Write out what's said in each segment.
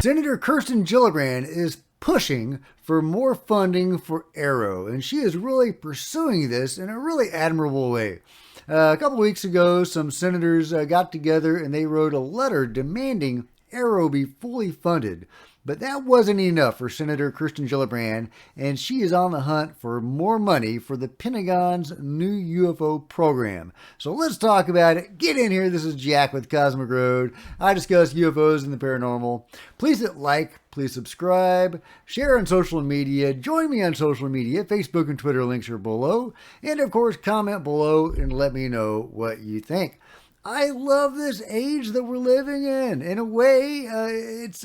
Senator Kirsten Gillibrand is pushing for more funding for AARO, and she is really pursuing this in a really admirable way. A couple weeks ago, some senators got together and they wrote a letter demanding AARO be fully funded. But that wasn't enough for Senator Kirsten Gillibrand, and she is on the hunt for more money for the Pentagon's new UFO program. So let's talk about it. Get in here. This is Jack with Cosmic Road. I discuss UFOs and the paranormal. Please hit like, please subscribe, share on social media, join me on social media. Facebook and Twitter links are below. And of course, comment below and let me know what you think. I love this age that we're living in. In a way, it's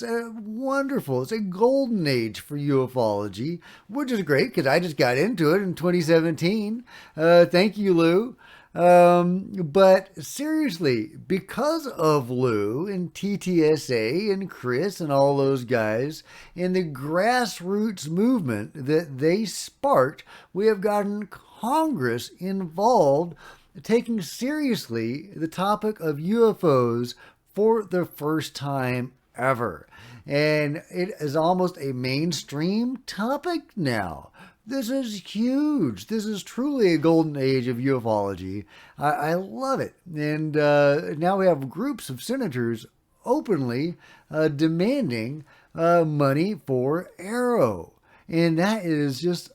wonderful. It's a golden age for ufology, which is great because I just got into it in 2017. Thank you, Lou. But seriously, because of Lou and TTSA and Chris and all those guys and the grassroots movement that they sparked, we have gotten Congress involved, taking seriously the topic of UFOs for the first time ever. And it is almost a mainstream topic now. This is huge. This is truly a golden age of ufology. I love it. And now we have groups of senators openly demanding money for AARO. And that is just,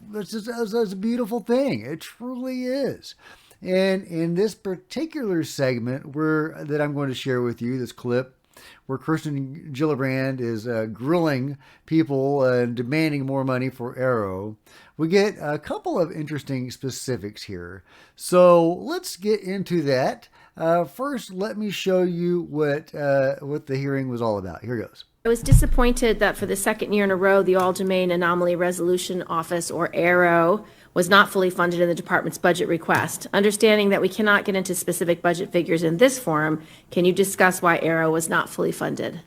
that's a beautiful thing. It truly is. And in this particular segment that I'm going to share with you, this clip where Kirsten Gillibrand is grilling people and demanding more money for AARO, we get a couple of interesting specifics here. So let's get into that. First, let me show you what the hearing was all about. Here goes. I was disappointed that for the second year in a row, the All-Domain Anomaly Resolution Office, or AARO, was not fully funded in the department's budget request. Understanding that we cannot get into specific budget figures in this forum, can you discuss why AARO was not fully funded?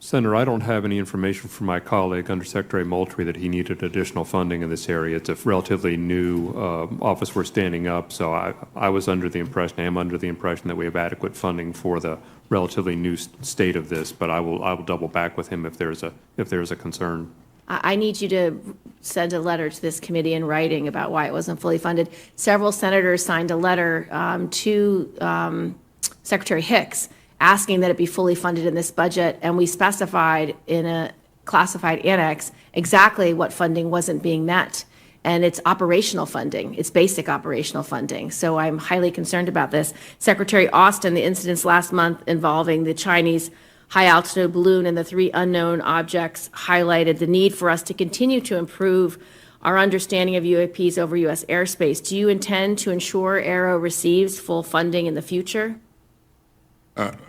Senator, I don't have any information from my colleague, Undersecretary Moultrie, that he needed additional funding in this area. It's a relatively new office we're standing up, so I am under the impression that we have adequate funding for the relatively new state of this, but I will double back with him if there's a concern. I need you to send a letter to this committee in writing about why it wasn't fully funded. Several senators signed a letter to Secretary Hicks asking that it be fully funded in this budget, and we specified in a classified annex exactly what funding wasn't being met. And it's operational funding. It's basic operational funding. So I'm highly concerned about this. Secretary Austin, the incidents last month involving the Chinese high-altitude balloon and the 3 unknown objects highlighted the need for us to continue to improve our understanding of UAPs over U.S. airspace. Do you intend to ensure AARO receives full funding in the future?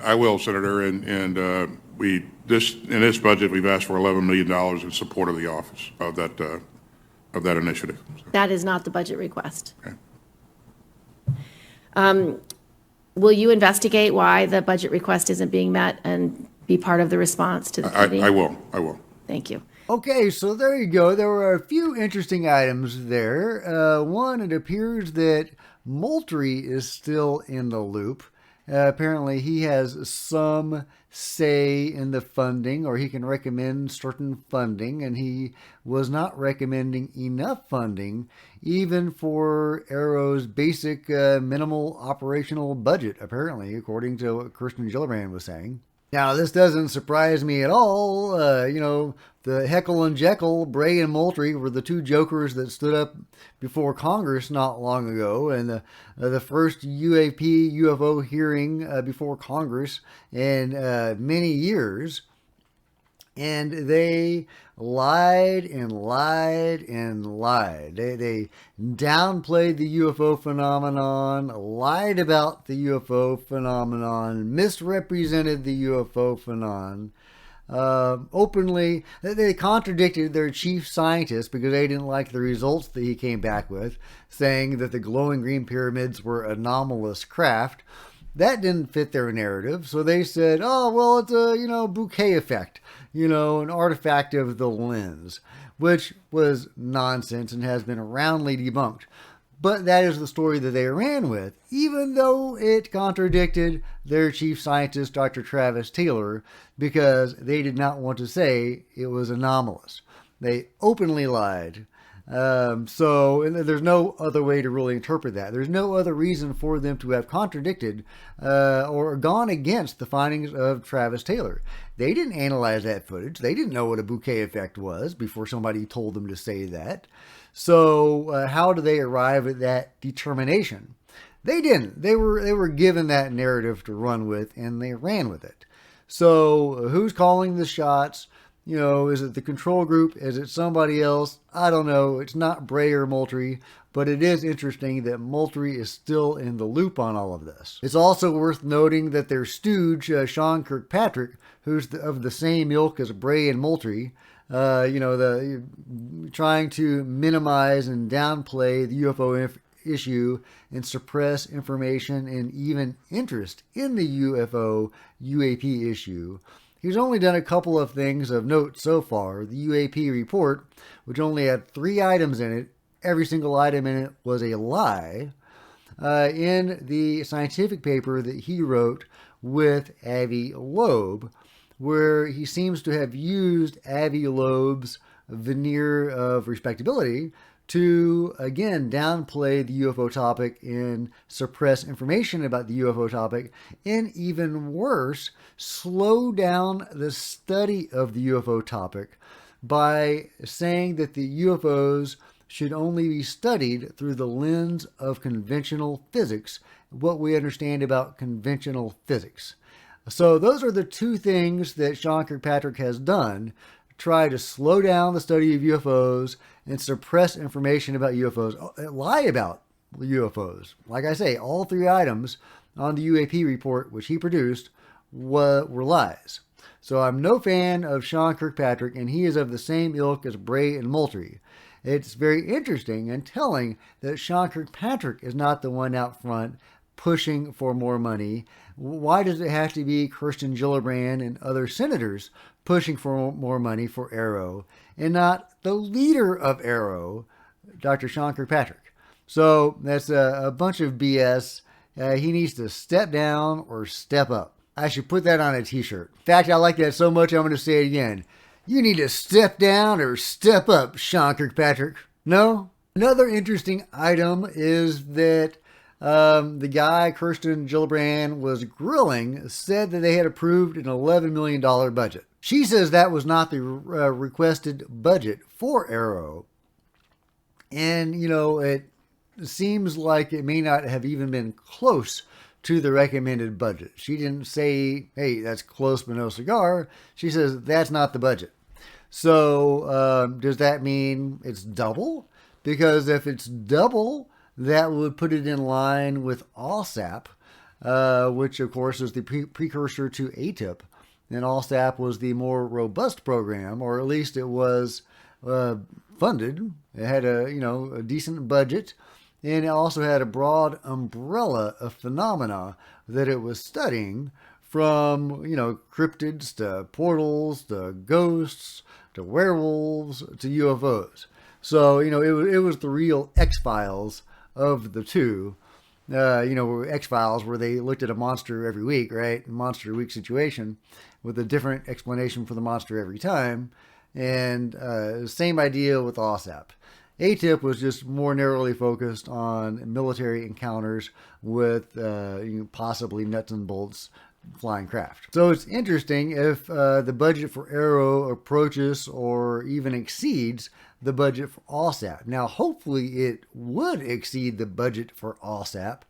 I will, Senator, and in this budget we've asked for $11 million in support of the office of that initiative. That is not the budget request. Okay. Will you investigate why the budget request isn't being met and be part of the response to the committee? I will. Thank you. Okay, so there you go. There were a few interesting items there. One, it appears that Moultrie is still in the loop. Apparently, he has some say in the funding, or he can recommend certain funding, and he was not recommending enough funding even for AARO's basic minimal operational budget, apparently, according to what Kirsten Gillibrand was saying. Now, this doesn't surprise me at all. The Heckle and Jekyll, Bray and Moultrie, were the 2 jokers that stood up before Congress not long ago, and the first UAP UFO hearing before Congress in many years. And they lied and lied and lied. They downplayed the UFO phenomenon, lied about the UFO phenomenon, misrepresented the UFO phenomenon. Openly, they contradicted their chief scientist because they didn't like the results that he came back with, saying that the glowing green pyramids were anomalous craft. That didn't fit their narrative, so they said, oh, well, it's a, bouquet effect, an artifact of the lens, which was nonsense and has been roundly debunked. But that is the story that they ran with, even though it contradicted their chief scientist, Dr. Travis Taylor, because they did not want to say it was anomalous. They openly lied. So there's no other way to really interpret that. There's no other reason for them to have contradicted or gone against the findings of Travis Taylor. They didn't analyze that footage. They didn't know what a bouquet effect was before somebody told them to say that. So how do they arrive at that determination? They didn't. They were given that narrative to run with, and they ran with it. So who's calling the shots? Is it the control group? Is it somebody else? I don't know. It's not Bray or Moultrie, but it is interesting that Moultrie is still in the loop on all of this. It's also worth noting that their stooge, Sean Kirkpatrick, who's of the same ilk as Bray and Moultrie, trying to minimize and downplay the UFO issue and suppress information and even interest in the UFO UAP issue. He's only done a couple of things of note so far. The UAP report, which only had 3 items in it, every single item in it was a lie. In the scientific paper that he wrote with Avi Loeb, where he seems to have used Avi Loeb's veneer of respectability to, again, downplay the UFO topic and suppress information about the UFO topic, and even worse, slow down the study of the UFO topic by saying that the UFOs should only be studied through the lens of conventional physics, what we understand about conventional physics. So those are the 2 things that Sean Kirkpatrick has done. Try to slow down the study of UFOs and suppress information about UFOs, lie about UFOs. Like I say, all 3 items on the UAP report, which he produced, were lies. So I'm no fan of Sean Kirkpatrick, and he is of the same ilk as Bray and Moultrie. It's very interesting and telling that Sean Kirkpatrick is not the one out front pushing for more money. Why does it have to be Kirsten Gillibrand and other senators pushing for more money for AARO and not the leader of AARO, Dr. Sean Kirkpatrick? So that's a bunch of BS. He needs to step down or step up. I should put that on a t-shirt. In fact, I like that so much I'm going to say it again. You need to step down or step up, Sean Kirkpatrick. No? Another interesting item is that the guy Kirsten Gillibrand was grilling said that they had approved an $11 million budget. She says that was not the requested budget for AARO. And, it seems like it may not have even been close to the recommended budget. She didn't say, hey, that's close but no cigar. She says that's not the budget. So does that mean it's double? Because if it's double, that would put it in line with ALSAP, which of course is the precursor to ATIP. And ALSAP was the more robust program, or at least it was funded. It had a decent budget, and it also had a broad umbrella of phenomena that it was studying, from cryptids to portals to ghosts to werewolves to UFOs. So it was the real X-Files of the 2. X-Files, where they looked at a monster every week, right? Monster week situation with a different explanation for the monster every time. And same idea with ALSAP. ATIP was just more narrowly focused on military encounters with possibly nuts and bolts flying craft. So it's interesting if the budget for AARO approaches or even exceeds the budget for ALSAP. Now, hopefully it would exceed the budget for ALSAP.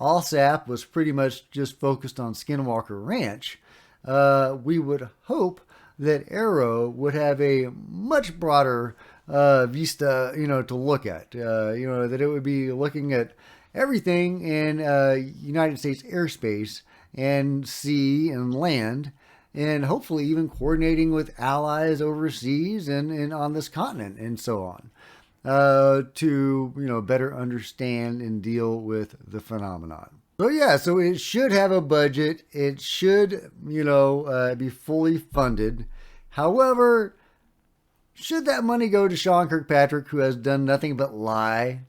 ALSAP was pretty much just focused on Skinwalker Ranch. We would hope that AARO would have a much broader vista, to look at. That it would be looking at everything in United States airspace and sea and land, and hopefully even coordinating with allies overseas and on this continent and so on, to better understand and deal with the phenomenon. So it should have a budget. It should be fully funded. However, should that money go to Sean Kirkpatrick, who has done nothing but lie?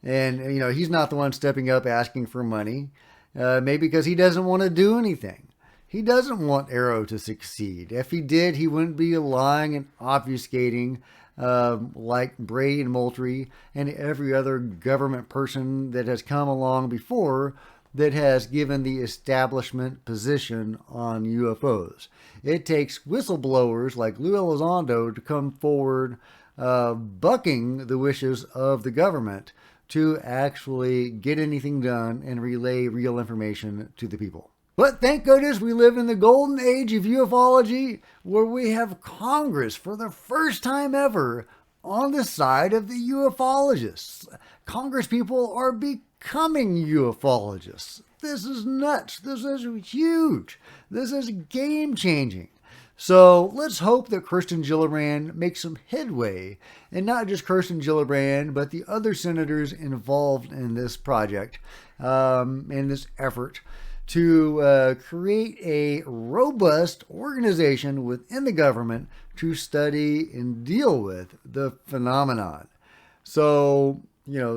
And, he's not the one stepping up asking for money, maybe because he doesn't want to do anything. He doesn't want AARO to succeed. If he did, he wouldn't be lying and obfuscating like Bray and Moultrie and every other government person that has come along before that has given the establishment position on UFOs. It takes whistleblowers like Lou Elizondo to come forward bucking the wishes of the government to actually get anything done and relay real information to the people. But thank goodness we live in the golden age of ufology, where we have Congress for the first time ever on the side of the ufologists. Congress people are becoming ufologists. This is nuts. This is huge. This is game changing. So let's hope that Kirsten Gillibrand makes some headway, and not just Kirsten Gillibrand, but the other senators involved in this project, in this effort to create a robust organization within the government to study and deal with the phenomenon. So,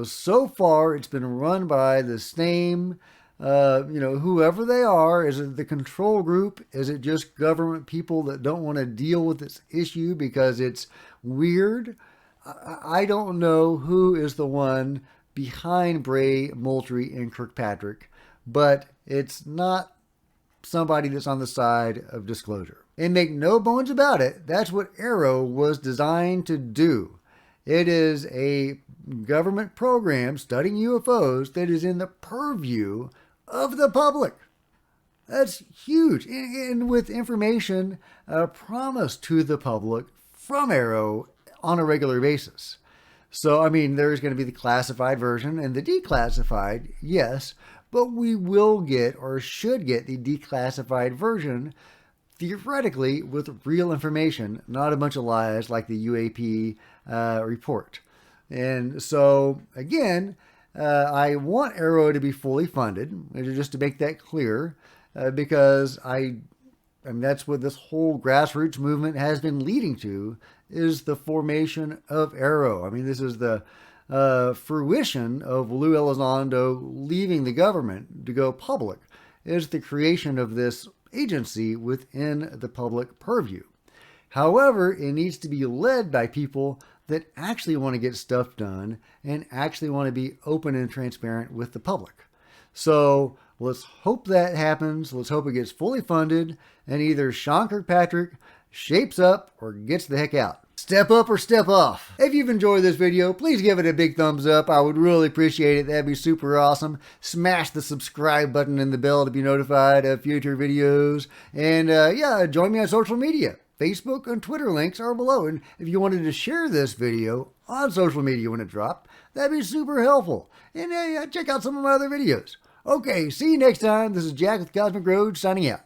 so far it's been run by the same, whoever they are. Is it the control group? Is it just government people that don't want to deal with this issue because it's weird? I don't know who is the one behind Bray, Moultrie, and Kirkpatrick, but it's not somebody that's on the side of disclosure. And make no bones about it, that's what AARO was designed to do. It is a government program studying UFOs that is in the purview of the public. That's huge. And with information promised to the public from AARO on a regular basis. So, there's going to be the classified version and the declassified, yes, but we will get, or should get, the declassified version theoretically with real information, not a bunch of lies like the UAP report. And so, again, I want AARO to be fully funded, just to make that clear, because that's what this whole grassroots movement has been leading to, is the formation of AARO. This is the fruition of Lou Elizondo leaving the government to go public, is the creation of this agency within the public purview. However, it needs to be led by people that actually want to get stuff done and actually want to be open and transparent with the public. So let's hope that happens. Let's hope it gets fully funded and either Sean Kirkpatrick shapes up or gets the heck out. Step up or step off. If you've enjoyed this video, please give it a big thumbs up. I would really appreciate it. That'd be super awesome. Smash the subscribe button and the bell to be notified of future videos. And join me on social media. Facebook and Twitter links are below. And if you wanted to share this video on social media when it dropped, that'd be super helpful. And check out some of my other videos. Okay, see you next time. This is Jack with Cosmic Road signing out.